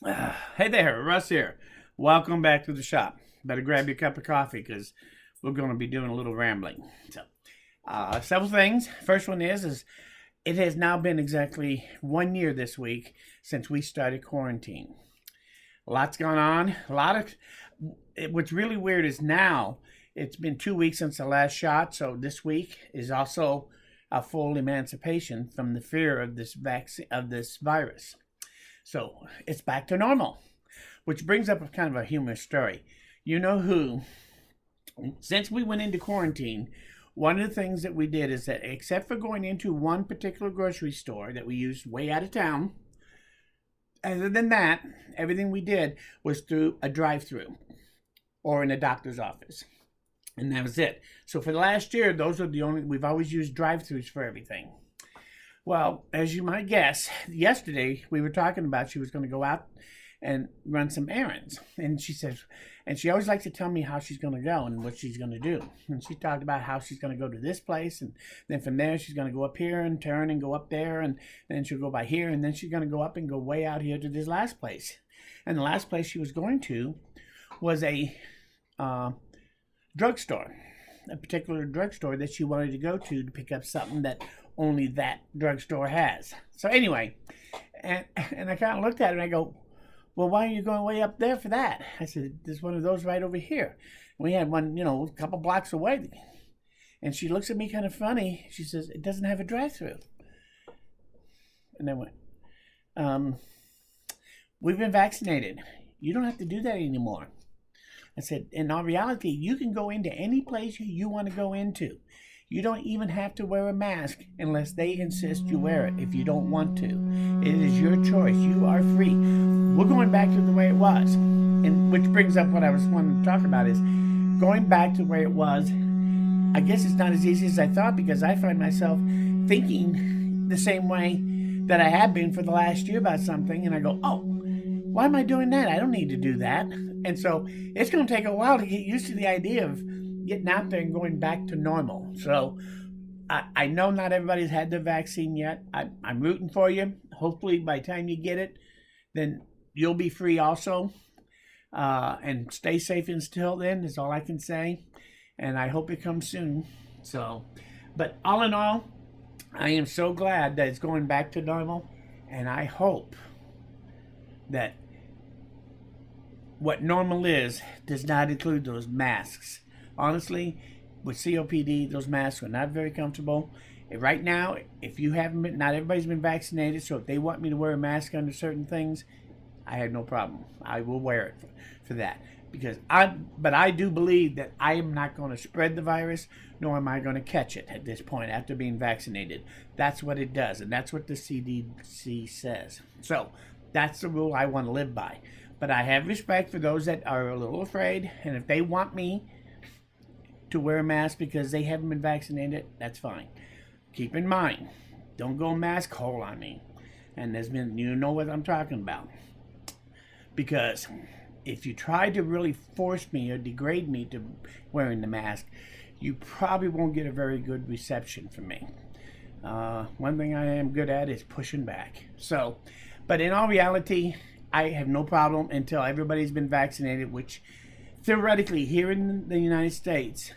Hey there, Russ here. Welcome back to the shop. Better grab your cup of coffee because we're going to be doing a little rambling. Several things. First one is it has now been exactly 1 year this week since we started quarantine. A lot's gone on. What's really weird is now it's been 2 weeks since the last shot, so this week is also a full emancipation from the fear of this vaccine of this virus. So it's back to normal, which brings up a kind of a humorous story. You know who, since we went into quarantine, one of the things that we did is that, except for going into one particular grocery store that we used way out of town, other than that, everything we did was through a drive-through or in a doctor's office. And that was it. So for the last year, we've always used drive-throughs for everything. Well, as you might guess, yesterday we were talking about she was going to go out and run some errands. And she always likes to tell me how she's going to go and what she's going to do. And she talked about how she's going to go to this place. And then from there, she's going to go up here and turn and go up there. And then she'll go by here. And then she's going to go up and go way out here to this last place. And the last place she was going to was a drugstore, a particular drugstore that she wanted to go to pick up something that only that drugstore has. So anyway, and I kind of looked at her and I go, well, why are you going way up there for that? I said, there's one of those right over here. We had one, a couple blocks away. And she looks at me kind of funny. She says, it doesn't have a drive-through. And I went, we've been vaccinated. You don't have to do that anymore. I said, in all reality, you can go into any place you want to go into. You don't even have to wear a mask unless they insist you wear it if you don't want to. It is your choice. You are free. We're going back to the way it was. And which brings up what I was wanting to talk about is going back to the way it was. I guess it's not as easy as I thought because I find myself thinking the same way that I have been for the last year about something. And I go, oh, why am I doing that? I don't need to do that. And so it's going to take a while to get used to the idea of getting out there and going back to normal. So I know not everybody's had their vaccine yet. I'm rooting for you. Hopefully by the time you get it, then you'll be free also. And stay safe until then is all I can say. And I hope it comes soon. So, but all in all, I am so glad that it's going back to normal. And I hope that what normal is does not include those masks. Honestly, with COPD, those masks are not very comfortable. Right now, if you haven't been, not everybody's been vaccinated, so if they want me to wear a mask under certain things, I have no problem. I will wear it for that. But I do believe that I am not going to spread the virus, nor am I going to catch it at this point after being vaccinated. That's what it does, and that's what the CDC says. So that's the rule I want to live by. But I have respect for those that are a little afraid, and if they want me to wear a mask because they haven't been vaccinated, that's fine. Keep in mind, don't go mask hole on me. And you know what I'm talking about. Because if you try to really force me or degrade me to wearing the mask, you probably won't get a very good reception from me. One thing I am good at is pushing back. So, but in all reality, I have no problem until everybody's been vaccinated, which theoretically here in the United States,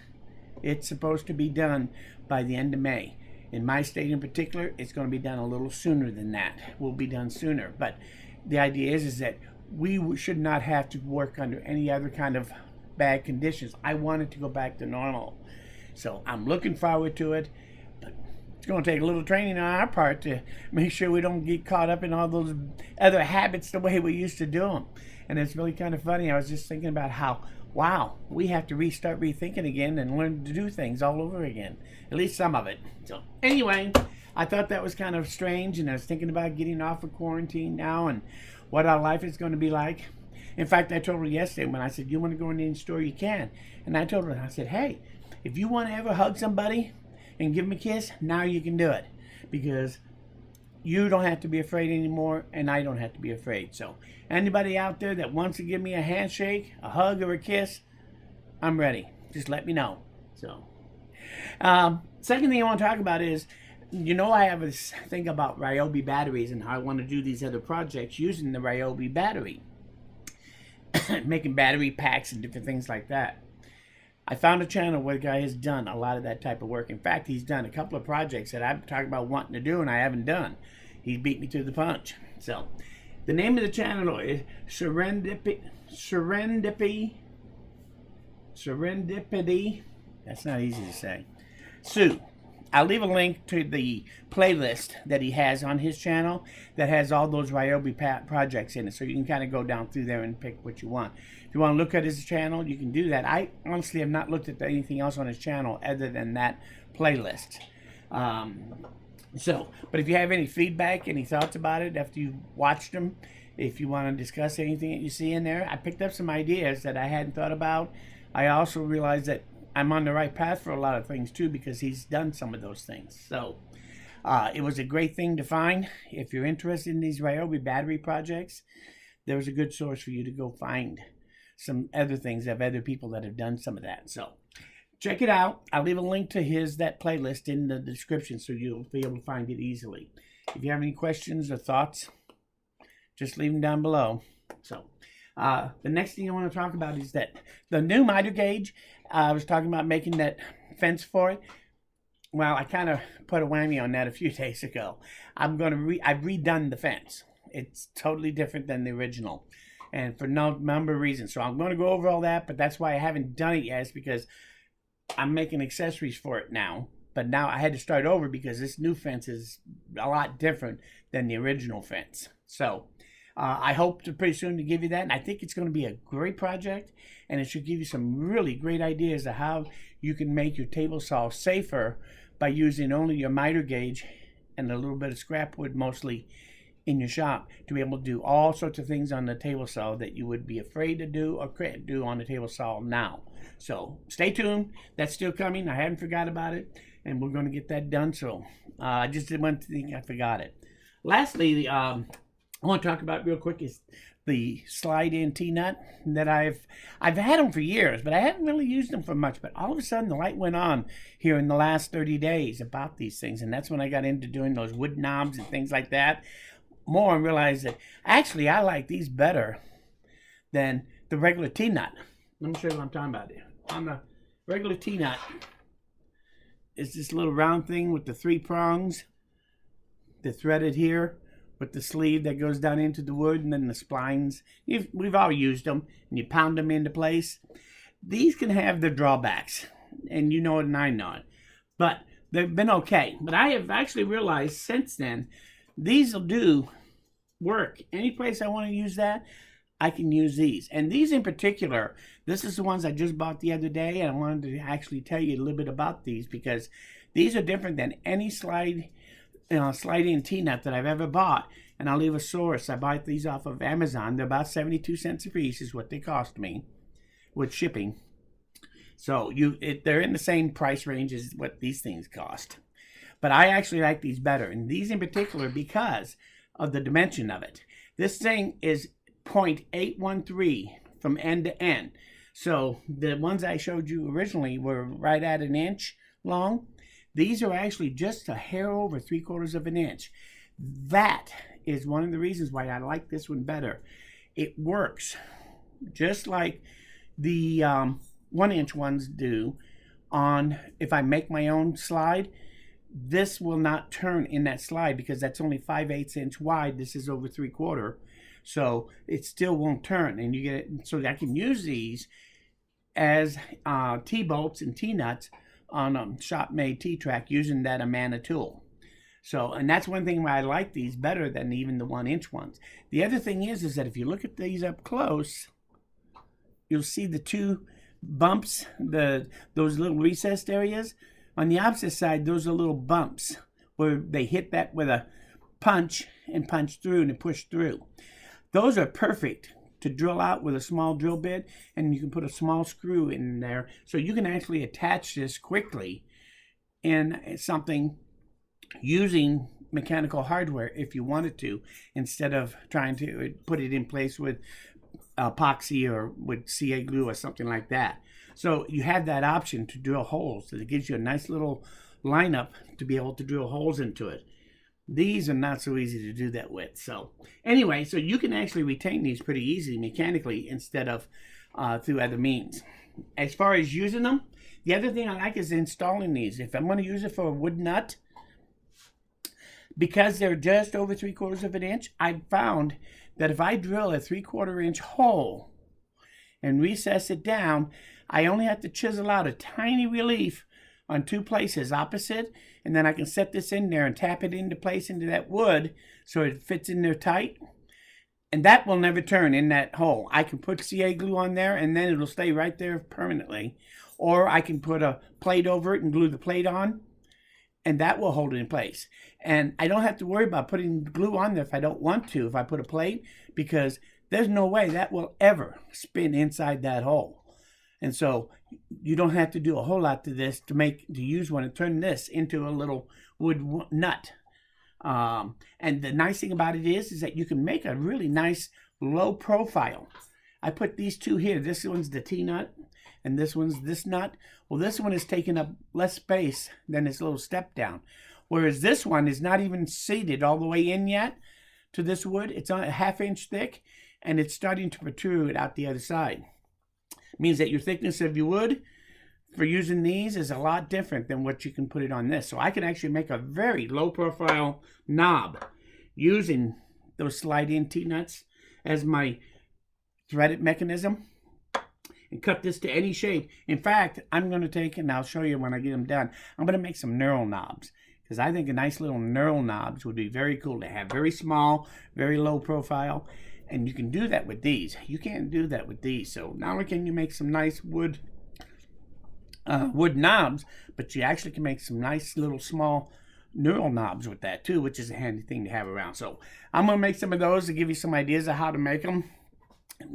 it's supposed to be done by the end of May. In my state in particular, it's going to be done a little sooner than that. Will be done sooner. But the idea is that we should not have to work under any other kind of bad conditions. I want it to go back to normal. So I'm looking forward to it. But it's going to take a little training on our part to make sure we don't get caught up in all those other habits the way we used to do them. And it's really kind of funny. I was just thinking about how, wow, we have to restart rethinking again and learn to do things all over again. At least some of it. So anyway, I thought that was kind of strange, and I was thinking about getting off of quarantine now and what our life is going to be like. In fact, I told her yesterday when I said, you want to go in any store, you can. And I told her, I said, hey, if you want to ever hug somebody and give them a kiss, now you can do it. Because you don't have to be afraid anymore, and I don't have to be afraid. So anybody out there that wants to give me a handshake, a hug, or a kiss, I'm ready. Just let me know. So, second thing I want to talk about is you know, I have this thing about Ryobi batteries and how I want to do these other projects using the Ryobi battery, making battery packs and different things like that. I found a channel where the guy has done a lot of that type of work. In fact, he's done a couple of projects that I've talked about wanting to do and I haven't done. He beat me to the punch. So, the name of the channel is Serendipity. That's not easy to say. Sue. I'll leave a link to the playlist that he has on his channel that has all those Ryobi projects in it, so you can kind of go down through there and pick what you want. If you want to look at his channel, you can do that. I honestly have not looked at anything else on his channel other than that playlist. But if you have any feedback, any thoughts about it after you've watched them, if you want to discuss anything that you see in there, I picked up some ideas that I hadn't thought about. I also realized that I'm on the right path for a lot of things too, because he's done some of those things. So it was a great thing to find. If you're interested in these Ryobi battery projects, there was a good source for you to go find some other things of other people that have done some of that. So check it out. I'll leave a link to that playlist in the description so you'll be able to find it easily. If you have any questions or thoughts, just leave them down below. So the next thing I want to talk about is that the new miter gauge. I was talking about making that fence for it. Well, I kind of put a whammy on that a few days ago. I've redone the fence. It's totally different than the original, and for no number of reasons. So I'm going to go over all that, but that's why I haven't done it yet, is because I'm making accessories for it now. But now I had to start over because this new fence is a lot different than the original fence. So I hope to pretty soon to give you that, and I think it's going to be a great project, and it should give you some really great ideas of how you can make your table saw safer by using only your miter gauge and a little bit of scrap wood mostly in your shop to be able to do all sorts of things on the table saw that you would be afraid to do or couldn't do on the table saw now. So stay tuned. That's still coming. I haven't forgot about it, and we're going to get that done. So I just didn't want to think I forgot it. Lastly, I want to talk about real quick is the slide-in T-nut that I've had them for years, but I haven't really used them for much. But all of a sudden, the light went on here in the last 30 days about these things, and that's when I got into doing those wood knobs and things like that more, and realized that actually I like these better than the regular T-nut. Let me show you what I'm talking about here. On the regular T-nut is this little round thing with the 3 prongs. They're threaded here with the sleeve that goes down into the wood, and then the splines. We've all used them, and you pound them into place. These can have their drawbacks, and you know it and I know it, but they've been okay. But I have actually realized since then, these will do work. Any place I want to use that, I can use these. And these in particular, this is the ones I just bought the other day, and I wanted to actually tell you a little bit about these because these are different than any slide-in T-nut that I've ever bought. And I'll leave a source. I bought these off of Amazon. They're about 72 cents a piece is what they cost me with shipping. So they're in the same price range as what these things cost. But I actually like these better, and these in particular because of the dimension of it. This thing is 0.813 from end to end. So the ones I showed you originally were right at an inch long. These are actually just a hair over 3/4 of an inch. That is one of the reasons why I like this one better. It works just like the 1-inch ones do on, if I make my own slide, this will not turn in that slide because that's only 5/8 inch wide. This is over 3/4. So it still won't turn, and you get it. So I can use these as T-bolts and T-nuts on a shop-made T-track using that Amana tool. So, and that's one thing why I like these better than even the 1-inch ones. The other thing is that if you look at these up close, you'll see the 2 bumps, those little recessed areas. On the opposite side, those are little bumps where they hit that with a punch and punch through and push through. Those are perfect to drill out with a small drill bit, and you can put a small screw in there so you can actually attach this quickly in something using mechanical hardware if you wanted to, instead of trying to put it in place with epoxy or with CA glue or something like that. So you have that option to drill holes. So it gives you a nice little lineup to be able to drill holes into it. These are not so easy to do that with. So anyway, so you can actually retain these pretty easily mechanically instead of through other means. As far as using them, the other thing I like is installing these. If I'm going to use it for a wood nut, because they're just over 3/4 of an inch, I found that if I drill a 3/4 inch hole and recess it down, I only have to chisel out a tiny relief on 2 places opposite, and then I can set this in there and tap it into place into that wood so it fits in there tight. And that will never turn in that hole. I can put CA glue on there and then it'll stay right there permanently. Or I can put a plate over it and glue the plate on, and that will hold it in place. And I don't have to worry about putting glue on there if I don't want to, if I put a plate, because there's no way that will ever spin inside that hole. And so you don't have to do a whole lot to this to use one and turn this into a little wood nut. And the nice thing about it is that you can make a really nice low profile. I put these two here. This one's the T-nut and this one's this nut. Well, this one is taking up less space than this little step down. Whereas this one is not even seated all the way in yet to this wood. It's on a 1/2 inch thick and it's starting to protrude out the other side. It means that your thickness of your wood for using these is a lot different than what you can put it on this. So I can actually make a very low profile knob using those slide in T-nuts as my threaded mechanism and cut this to any shape. In fact, I'm going to take, and I'll show you when I get them done, I'm going to make some knurl knobs because I think a nice little knurl knobs would be very cool to have. Very small, very low profile, and you can do that with these. You can't do that with these. So not only can you make some nice wood knobs, but you actually can make some nice little small knurl knobs with that too, which is a handy thing to have around. So I'm going to make some of those to give you some ideas of how to make them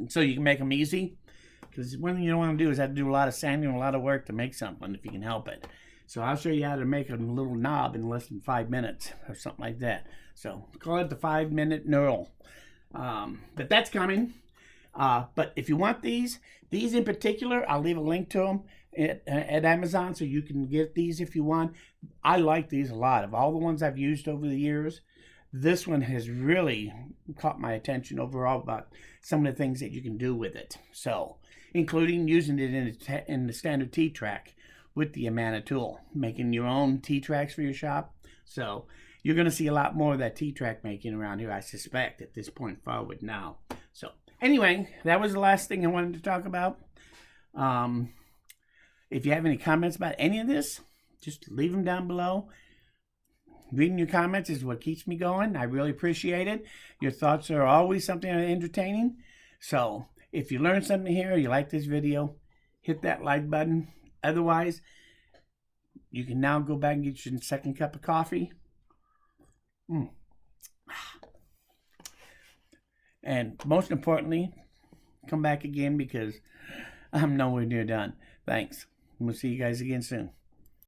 so you can make them easy, because one thing you don't want to do is have to do a lot of sanding and a lot of work to make something if you can help it. So I'll show you how to make a little knob in less than 5 minutes or something like that. So call it the 5-minute knurl. But that's coming. But if you want these in particular, I'll leave a link to them at Amazon so you can get these if you want. I like these a lot. Of all the ones I've used over the years, this one has really caught my attention overall about some of the things that you can do with it. So, including using it in the standard T-track with the Amana tool, making your own T-tracks for your shop. So, you're going to see a lot more of that T-track making around here, I suspect, at this point forward now. So, anyway, that was the last thing I wanted to talk about. If you have any comments about any of this, just leave them down below. Reading your comments is what keeps me going. I really appreciate it. Your thoughts are always something entertaining. So if you learned something here, or you like this video, hit that like button. Otherwise, you can now go back and get your second cup of coffee. And most importantly, come back again because I'm nowhere near done. Thanks. We'll see you guys again soon.